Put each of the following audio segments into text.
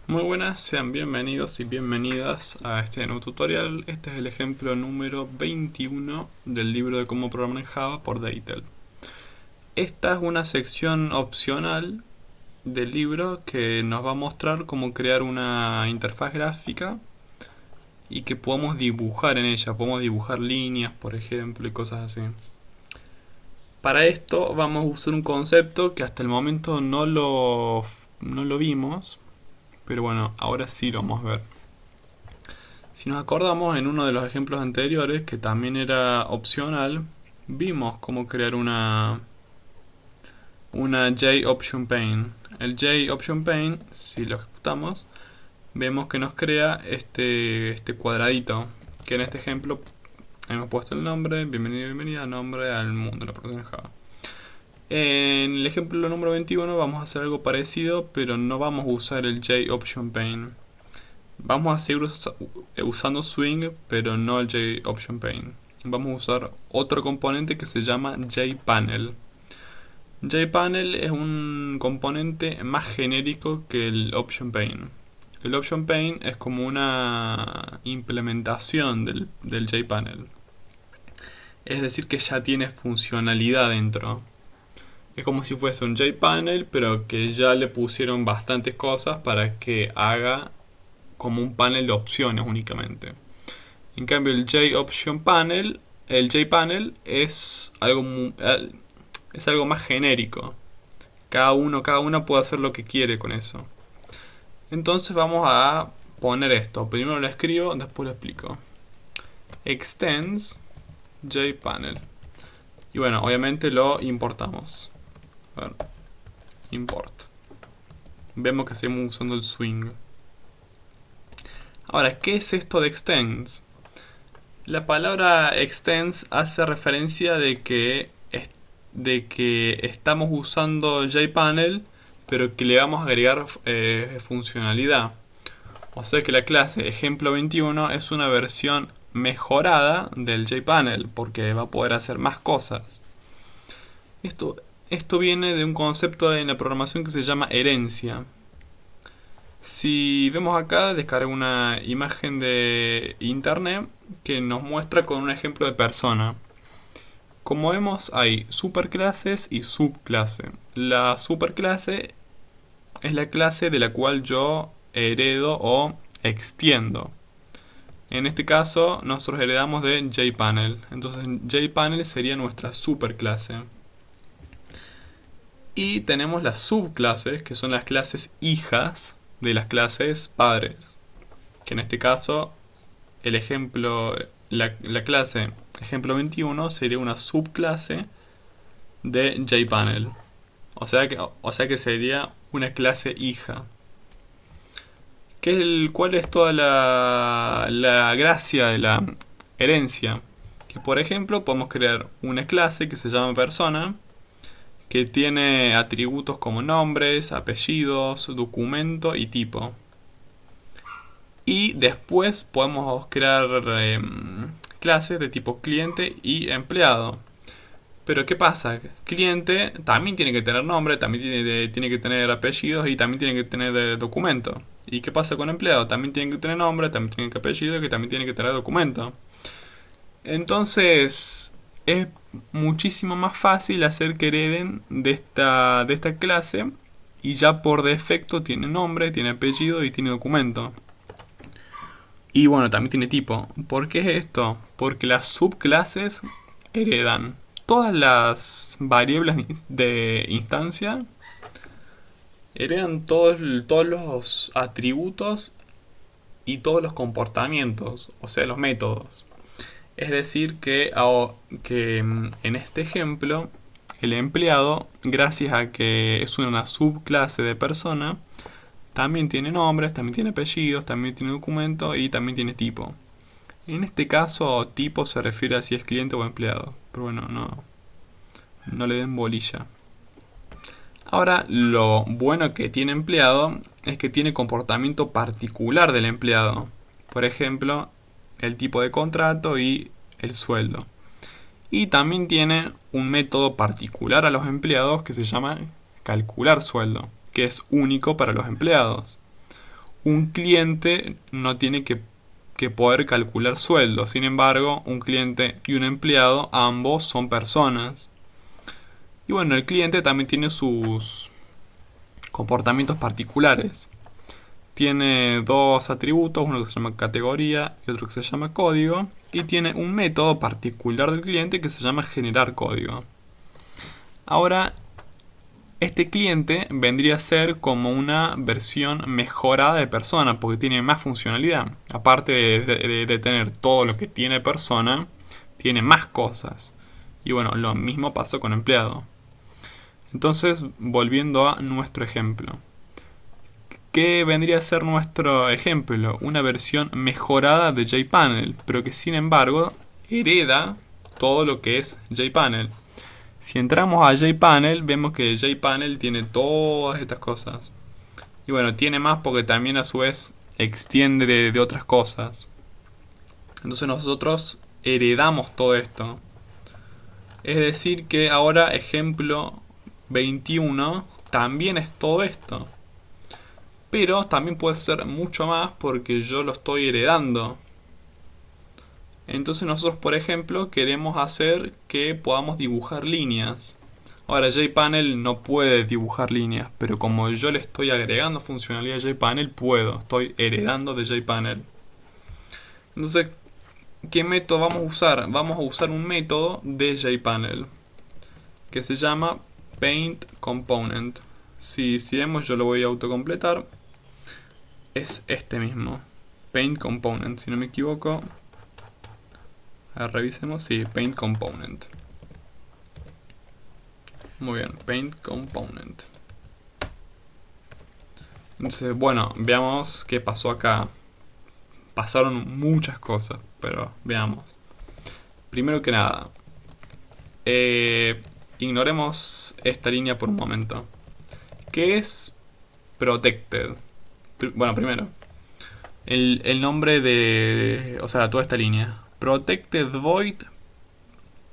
Muy buenas, sean bienvenidos y bienvenidas a este nuevo tutorial. Este es el ejemplo número 21 del libro de cómo programar en Java por Deitel. Esta es una sección opcional del libro que nos va a mostrar cómo crear una interfaz gráfica y que podamos dibujar en ella. Podemos dibujar líneas, por ejemplo, y cosas así. Para esto vamos a usar un concepto que hasta el momento no lo vimos, pero bueno, ahora sí lo vamos a ver. Si nos acordamos, en uno de los ejemplos anteriores, que también era opcional, vimos cómo crear una JOptionPane. El JOptionPane, si lo ejecutamos, vemos que nos crea este cuadradito, que en este ejemplo hemos puesto el nombre, bienvenido y bienvenida, nombre al mundo de la programación en Java. En el ejemplo número 21 vamos a hacer algo parecido, pero no vamos a usar el JOptionPane. Vamos a seguir usando Swing, pero no el JOptionPane. Vamos a usar otro componente que se llama JPanel. JPanel es un componente más genérico que el OptionPane. El OptionPane es como una implementación del JPanel. Es decir, que ya tiene funcionalidad dentro. Es como si fuese un JPanel, pero que ya le pusieron bastantes cosas para que haga como un panel de opciones únicamente. En cambio el JOptionPanel, el JPanel es algo más genérico. Cada una puede hacer lo que quiere con eso. Entonces vamos a poner esto. Primero lo escribo, después lo explico. Extends JPanel. Y bueno, obviamente lo importamos. A ver, import. Vemos que seguimos usando el swing. Ahora, ¿qué es esto de extends? La palabra extends hace referencia de que estamos usando JPanel, pero que le vamos a agregar funcionalidad. O sea que la clase ejemplo 21 es una versión mejorada del JPanel, porque va a poder hacer más cosas. Esto viene de un concepto en la programación que se llama herencia. Si vemos acá, descargo una imagen de internet que nos muestra con un ejemplo de persona. Como vemos, hay superclases y subclase. La superclase es la clase de la cual yo heredo o extiendo. En este caso, nosotros heredamos de JPanel. Entonces, JPanel sería nuestra superclase. Y tenemos las subclases, que son las clases hijas de las clases padres. Que en este caso, el ejemplo, la clase ejemplo 21 sería una subclase de JPanel. O sea que sería una clase hija. ¿Cuál es toda la gracia de la herencia? Que por ejemplo podemos crear una clase que se llama persona, que tiene atributos como nombres, apellidos, documento y tipo. Y después podemos crear clases de tipo cliente y empleado. Pero ¿qué pasa? Cliente también tiene que tener nombre, también tiene que tener apellidos y también tiene que tener documento. ¿Y qué pasa con empleado? También tiene que tener nombre, también tiene que apellido y también tiene que tener documento. Entonces es muchísimo más fácil hacer que hereden de esta clase, y ya por defecto tiene nombre, tiene apellido y tiene documento. Y bueno, también tiene tipo. ¿Por qué es esto? Porque las subclases heredan todas las variables de instancia, heredan todos los atributos y todos los comportamientos, o sea, los métodos. Es decir, que en este ejemplo, el empleado, gracias a que es una subclase de persona, también tiene nombres, también tiene apellidos, también tiene documento y también tiene tipo. En este caso, tipo se refiere a si es cliente o empleado. Pero bueno, no le den bolilla. Ahora, lo bueno que tiene empleado es que tiene comportamiento particular del empleado. Por ejemplo, el tipo de contrato y el sueldo. Y también tiene un método particular a los empleados que se llama calcular sueldo, que es único para los empleados. un cliente no tiene que poder calcular sueldo. Sin embargo, un cliente y un empleado, ambos son personas. Y bueno, el cliente también tiene sus comportamientos particulares. Tiene dos atributos, uno que se llama categoría y otro que se llama código. Y tiene un método particular del cliente que se llama generar código. Ahora, este cliente vendría a ser como una versión mejorada de persona porque tiene más funcionalidad. Aparte de tener todo lo que tiene persona, tiene más cosas. Y bueno, lo mismo pasó con empleado. Entonces, volviendo a nuestro ejemplo. ¿Qué vendría a ser nuestro ejemplo? Una versión mejorada de JPanel, pero que sin embargo hereda todo lo que es JPanel. Si entramos a JPanel, vemos que JPanel tiene todas estas cosas. Y bueno, tiene más porque también a su vez extiende de otras cosas. Entonces nosotros heredamos todo esto. Es decir que ahora ejemplo 21 también es todo esto. Pero también puede ser mucho más porque yo lo estoy heredando. Entonces nosotros, por ejemplo, queremos hacer que podamos dibujar líneas. Ahora, JPanel no puede dibujar líneas, pero como yo le estoy agregando funcionalidad a JPanel, puedo. Estoy heredando de JPanel. Entonces, ¿qué método vamos a usar? Vamos a usar un método de JPanel que se llama paintComponent. Si vemos, yo lo voy a autocompletar. Es este mismo, paintComponent, si no me equivoco. Revisemos, sí, paintComponent. Muy bien, paintComponent. Entonces, bueno, veamos qué pasó acá. Pasaron muchas cosas, pero veamos. Primero que nada, ignoremos esta línea por un momento. ¿Qué es protected? Bueno, primero, el nombre de, o sea, toda esta línea. Protected Void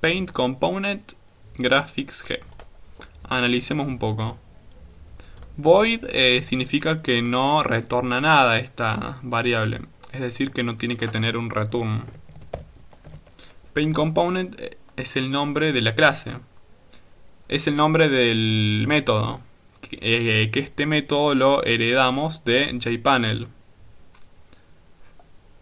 Paint Component Graphics G. Analicemos un poco. Void significa que no retorna nada esta variable. Es decir, que no tiene que tener un return. Paint Component es el nombre de la clase. Es el nombre del método. Que este método lo heredamos de JPanel.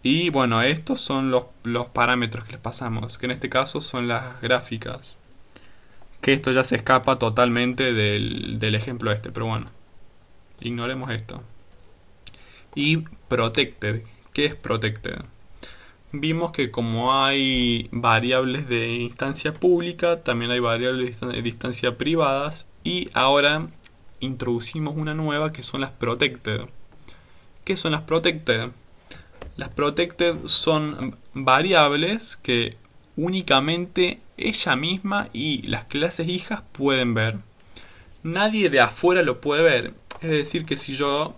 Y bueno, estos son los parámetros que les pasamos, que en este caso son las gráficas. Que esto ya se escapa totalmente del ejemplo este, pero bueno, ignoremos esto. Y protected, ¿qué es protected? Vimos que como hay variables de instancia pública, también hay variables de instancia privadas, y ahora introducimos una nueva que son las protected. ¿Qué son las protected? Las protected son variables que únicamente ella misma y las clases hijas pueden ver. Nadie de afuera lo puede ver. Es decir, que si yo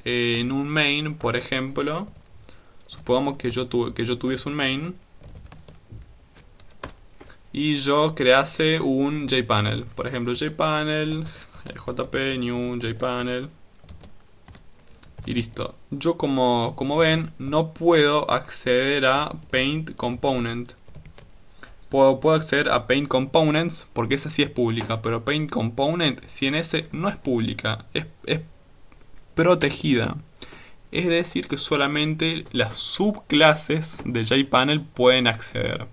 en un main, por ejemplo, supongamos que yo tuviese un main y yo crease un JPanel. Por ejemplo, JPanel, JP, new, JPanel. Y listo. Yo como ven no puedo acceder a Paint Component. Puedo acceder a Paint Components porque esa sí es pública. Pero Paint Component, si en ese no es pública, es protegida. Es decir que solamente las subclases de JPanel pueden acceder.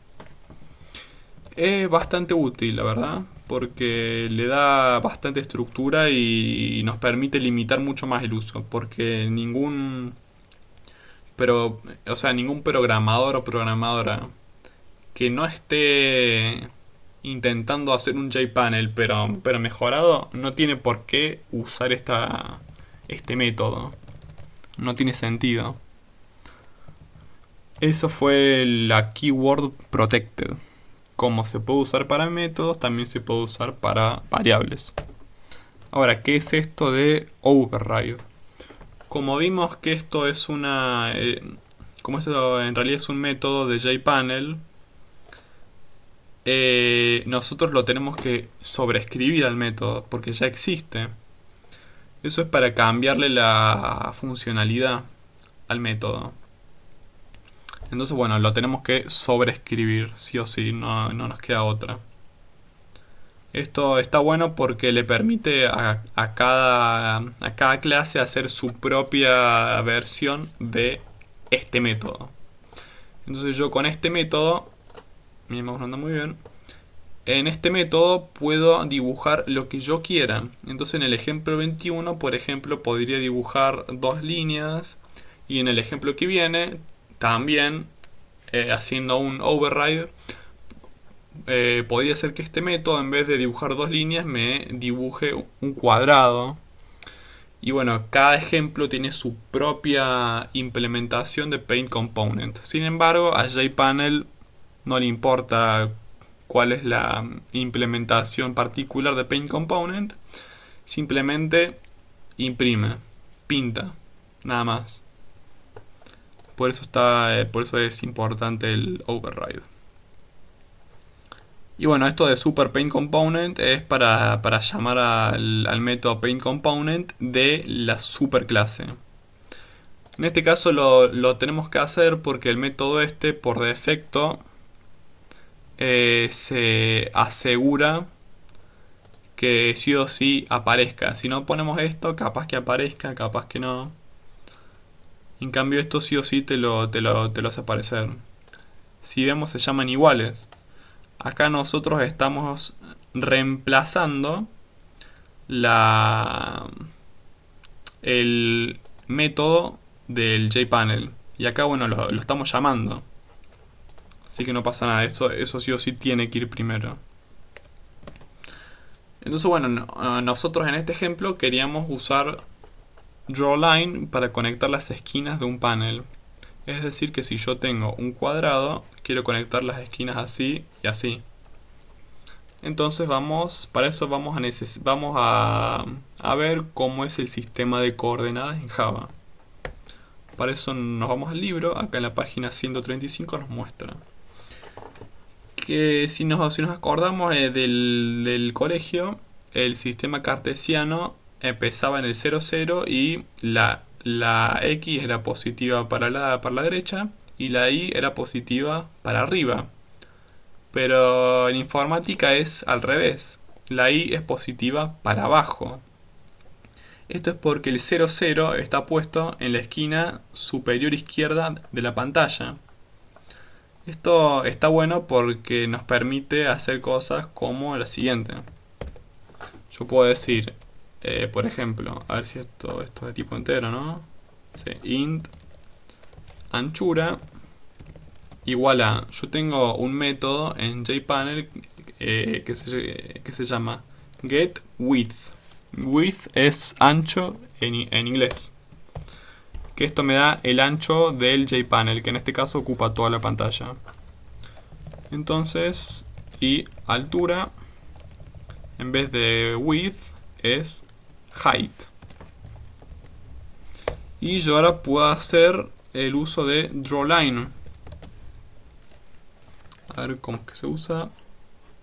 Es bastante útil, la verdad, porque le da bastante estructura y nos permite limitar mucho más el uso, porque ningún programador o programadora que no esté intentando hacer un JPanel pero mejorado no tiene por qué usar este método. No tiene sentido. Eso fue la keyword protected. Como se puede usar para métodos, también se puede usar para variables. Ahora, ¿qué es esto de override? Como vimos que esto es como esto en realidad es un método de JPanel, nosotros lo tenemos que sobreescribir al método porque ya existe. Eso es para cambiarle la funcionalidad al método. Entonces, bueno, lo tenemos que sobreescribir, sí o sí, no nos queda otra. Esto está bueno porque le permite a cada clase hacer su propia versión de este método. Entonces yo con este método, mi mouse no anda muy bien, en este método puedo dibujar lo que yo quiera. Entonces en el ejemplo 21, por ejemplo, podría dibujar dos líneas. Y en el ejemplo que viene, también haciendo un override, podría ser que este método, en vez de dibujar dos líneas, me dibuje un cuadrado. Y bueno, cada ejemplo tiene su propia implementación de Paint Component. Sin embargo, a JPanel no le importa cuál es la implementación particular de Paint Component. Simplemente imprime, pinta, nada más. Por eso es importante el override. Y bueno, esto de Super Paint Component es para llamar al método Paint Component de la superclase. En este caso lo tenemos que hacer porque el método este por defecto se asegura que sí o sí aparezca. Si no ponemos esto, capaz que aparezca, capaz que no. En cambio esto sí o sí te lo hace aparecer. Si vemos se llaman iguales. Acá nosotros estamos reemplazando el método del JPanel. Y acá bueno lo estamos llamando. Así que no pasa nada, eso sí o sí tiene que ir primero. Entonces bueno, nosotros en este ejemplo queríamos usar drawLine para conectar las esquinas de un panel. Es decir que si yo tengo un cuadrado, quiero conectar las esquinas así y así. Entonces para eso vamos a ver cómo es el sistema de coordenadas en Java. Para eso nos vamos al libro, acá en la página 135 nos muestra que si nos acordamos del colegio, el sistema cartesiano empezaba en el 0, 0 y la X era positiva para la derecha y la Y era positiva para arriba. Pero en informática es al revés. La Y es positiva para abajo. Esto es porque el 0, 0 está puesto en la esquina superior izquierda de la pantalla. Esto está bueno porque nos permite hacer cosas como la siguiente. Yo puedo decir, por ejemplo, a ver si esto es de tipo entero, ¿no? Sí, int anchura igual a, yo tengo un método en JPanel que se llama getWidth. Width es ancho en inglés. Que esto me da el ancho del JPanel, que en este caso ocupa toda la pantalla. Entonces, y altura, en vez de width, es height. Y yo ahora puedo hacer el uso de drawLine. A ver cómo es que se usa.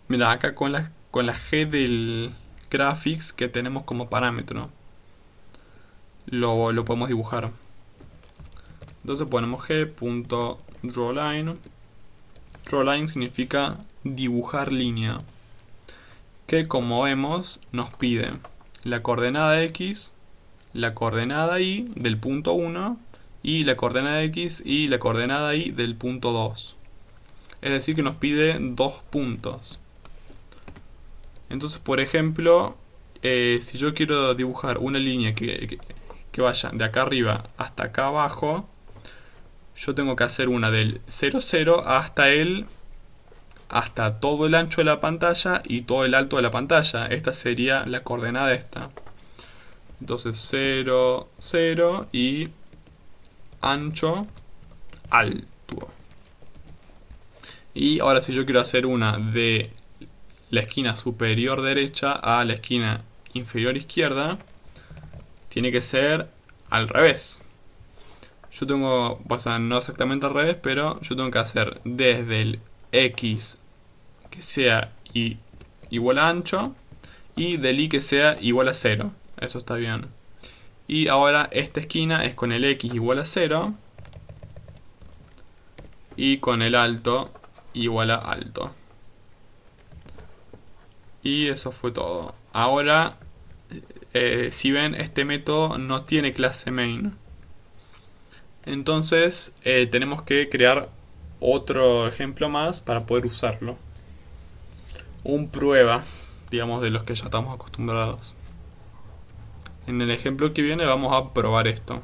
Mira, acá con la G del graphics que tenemos como parámetro, lo podemos dibujar. Entonces ponemos g.drawLine. DrawLine significa dibujar línea, que como vemos nos pide la coordenada x, la coordenada y del punto 1 y la coordenada x y la coordenada y del punto 2. Es decir que nos pide dos puntos. Entonces, por ejemplo, si yo quiero dibujar una línea que vaya de acá arriba hasta acá abajo, yo tengo que hacer una del 0, 0 hasta todo el ancho de la pantalla y todo el alto de la pantalla. Esta sería la coordenada esta. Entonces 0, 0 y ancho, alto. Y ahora si yo quiero hacer una de la esquina superior derecha a la esquina inferior izquierda, tiene que ser al revés. Yo tengo, o sea, no exactamente al revés, pero yo tengo que hacer desde el X que sea igual a ancho y del Y que sea igual a 0. Eso está bien. Y ahora esta esquina es con el x igual a 0 y con el alto igual a alto. Y eso fue todo. Ahora, si ven, este método no tiene clase main. Entonces tenemos que crear otro ejemplo más para poder usarlo. Un prueba, digamos, de los que ya estamos acostumbrados. En el ejemplo que viene vamos a probar esto.